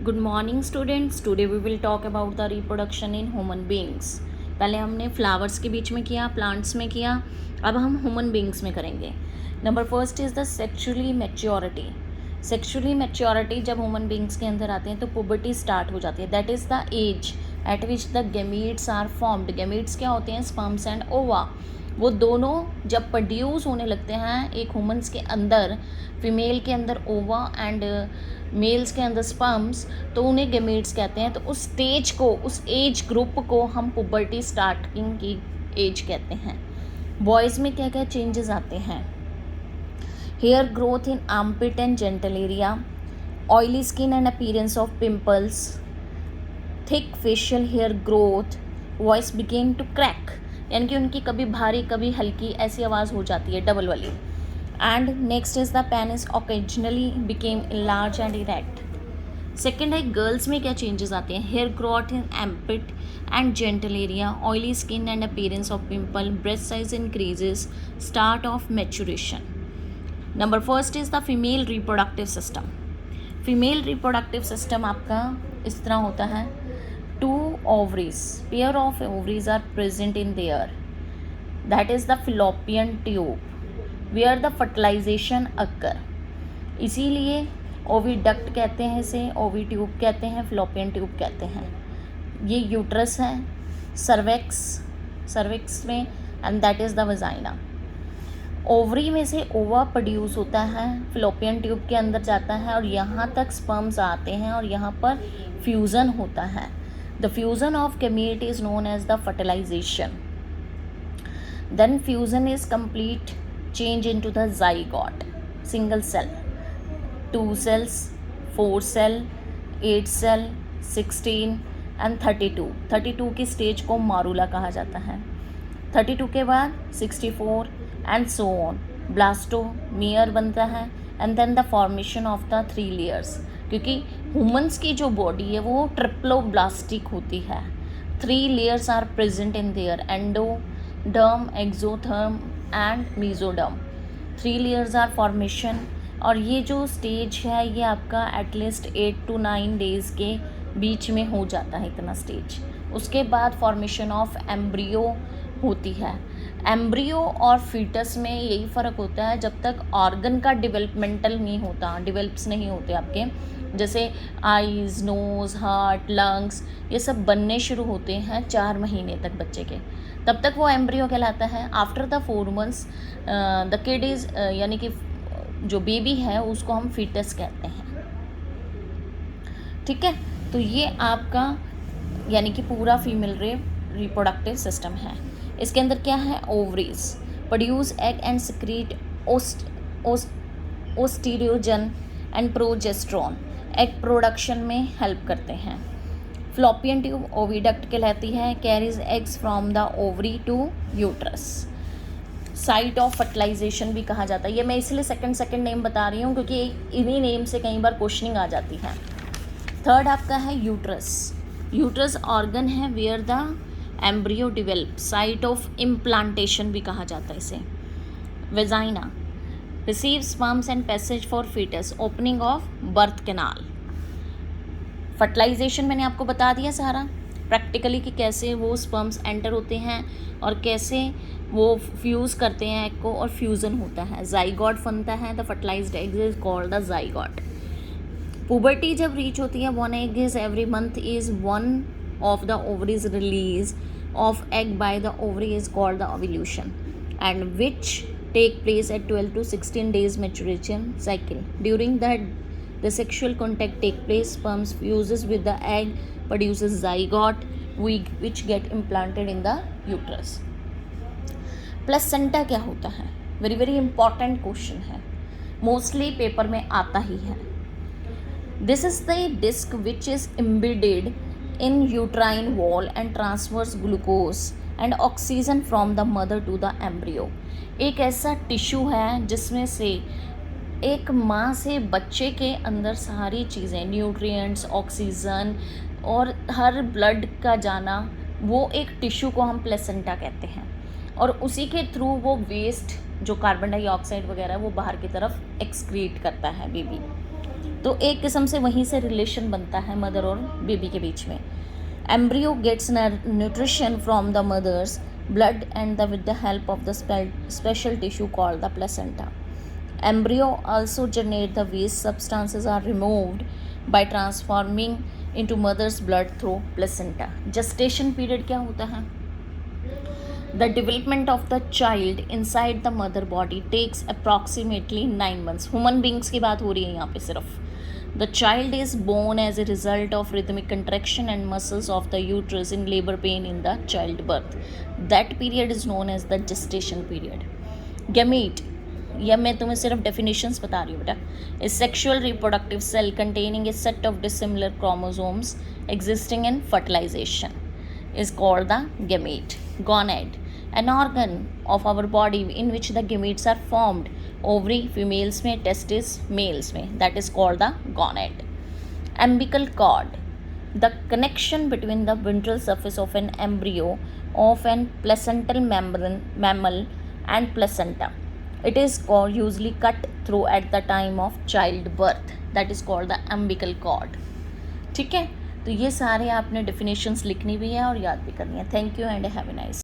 Good morning students, today we will talk about the reproduction in human beings. पहले हमने flowers के बीच में किया, प्लांट्स में किया, अब हम ह्यूमन बींग्स में करेंगे। Number first is the sexually maturity. Sexually maturity जब ह्यूमन बींग्स के अंदर आते हैं तो पुबर्टी स्टार्ट हो जाती है। That is the age at which the gametes are formed. Gametes क्या होते हैं? स्पर्म्स एंड ओवा। वो दोनों जब प्रोड्यूस होने लगते हैं एक ह्यूमन्स के अंदर, फीमेल के अंदर ओवा एंड मेल्स के अंदर स्पर्म्स, तो उन्हें गैमीट्स कहते हैं। तो उस स्टेज को, उस एज ग्रुप को हम पुबर्टी स्टार्टिंग की एज कहते हैं। बॉयज़ में क्या क्या चेंजेस आते हैं? Hair growth in armpit and genital area, oily skin and appearance of pimples, thick facial hair growth, voice begin to crack, यानी कि उनकी कभी भारी कभी हल्की ऐसी आवाज़ हो जाती है, डबल वाली। And next is the penis occasionally became large and erect. Second है गर्ल्स में क्या चेंजेस आते हैं? Hair growth in armpit and genital area, oily skin and appearance of pimple, breast size increases, start of maturation. Number first is the female reproductive system. Female reproductive system आपका इस तरह होता है। Two ovaries, pair of ovaries are present in there, that is the fallopian tube where the fertilization occur। इसीलिए oviduct कहते हैं इसे, ओवी ट्यूब कहते हैं, fallopian ट्यूब कहते हैं। ये यूट्रस है, सर्वेक्स में, and that is the vagina. Ovary में से ओवा प्रोड्यूस होता है, fallopian ट्यूब के अंदर जाता है और यहाँ तक स्पर्म्स आते हैं और यहाँ पर फ्यूज़न होता है। The fusion of gamete is known as the fertilization. Then fusion is complete change into the zygote, single cell, 2 cells, 4 cell, 8 cell, 16 and 32। 32 की स्टेज को मारूला कहा जाता है। 32 के बाद 64 and so on, ब्लास्टोमियर बनता है, and then the formation of the 3 layers। क्योंकि ह्यूमन्स की जो बॉडी है वो ट्रिप्लोब्लास्टिक होती है। 3 layers are present in there, endoderm, ectoderm and mesoderm. 3 layers are formation. और ये जो स्टेज है ये आपका एटलीस्ट 8 to 9 days के बीच में हो जाता है, इतना स्टेज। उसके बाद फॉर्मेशन ऑफ एम्ब्रियो होती है। एम्ब्रियो और फीटस में यही फ़र्क होता है, जब तक ऑर्गन का डेवलपमेंटल नहीं होता, डेवलप्स नहीं होते आपके, जैसे आईज़, नोज़, हार्ट, लंग्स, ये सब बनने शुरू होते हैं 4 महीने तक बच्चे के, तब तक वो एम्ब्रियो कहलाता है। After the 4 months the kid is, यानी कि जो बेबी है उसको हम फीटस कहते हैं। ठीक है, तो ये आपका यानी कि पूरा फीमेल रिप्रोडक्टिव सिस्टम है। इसके अंदर क्या है? Ovaries produce egg and secrete oestrogen and progesterone, egg production में हेल्प करते हैं। फ्लोपियन ट्यूब ओविडक्ट कहलाती है, carries eggs from the ovary to uterus. Site of fertilisation भी कहा जाता है। ये मैं इसलिए सेकंड नेम बता रही हूँ क्योंकि इन्हीं नेम से कई बार क्वेश्चनिंग आ जाती है। थर्ड आपका है यूट्रस। यूट्रस ऑर्गन है where the embryo develop, site of implantation भी कहा जाता है इसे। Vagina receive sperms and passage for foetus, opening of birth canal. Fertilisation मैंने आपको बता दिया सारा प्रैक्टिकली कि कैसे वो स्पर्म्स एंटर होते हैं और कैसे वो फ्यूज़ करते हैं एग को और फ्यूज़न होता है, जाइगोट बनता है। The fertilised egg is called the zygote. Puberty जब रीच होती है, 1 egg is every month is one of the ovaries release of egg by the ovary is called the ovulation, and which take place at 12 to 16 days maturation cycle. During that the sexual contact take place, sperms fuses with the egg, produces zygote which get implanted in the uterus. Placenta क्या होता है? Very very important question है, mostly paper में आता ही है। This is the disc which is embedded in uterine wall and transfers glucose and oxygen from the mother to the embryo। एक ऐसा tissue है जिसमें से एक माँ से बच्चे के अंदर सारी चीज़ें, न्यूट्रिएंट्स, ऑक्सीजन और हर ब्लड का जाना, वो एक टिश्यू को हम प्लेसेंटा कहते हैं। और उसी के थ्रू वो वेस्ट जो कार्बन डाइऑक्साइड वगैरह वो बाहर की तरफ एक्सक्रीट करता है बेबी। तो तो एक किस्म से वहीं से रिलेशन बनता है मदर और बेबी के बीच में. Embryo gets nutrition from the mother's blood and with the help of the special tissue called the placenta. Embryo also generate the waste substances are removed by transforming into mother's blood through placenta. Gestation period क्या होता है? The development of the child inside the mother body takes approximately 9 months. Human beings की बात हो रही है यहाँ पे सिर्फ. The child is born as a result of rhythmic contraction and muscles of the uterus in labor pain in the childbirth. That period is known as the gestation period. Gamete, यह मैं तुम्हें सिर्फ definitions बता रही हूँ बेटा. A sexual reproductive cell containing a set of dissimilar chromosomes existing in fertilization is called the gamete. Gonad, an organ of our body in which the gametes are formed. Ovary females में, testis males में, that is called the gonad. Umbilical cord, the connection between the ventral surface of an embryo of an placental mammal and placenta. It is usually cut through at the time of childbirth, that is called the umbilical cord. ठीक है, तो ये सारे आपने definitions लिखनी भी है और याद भी करनी है. Thank you and have a nice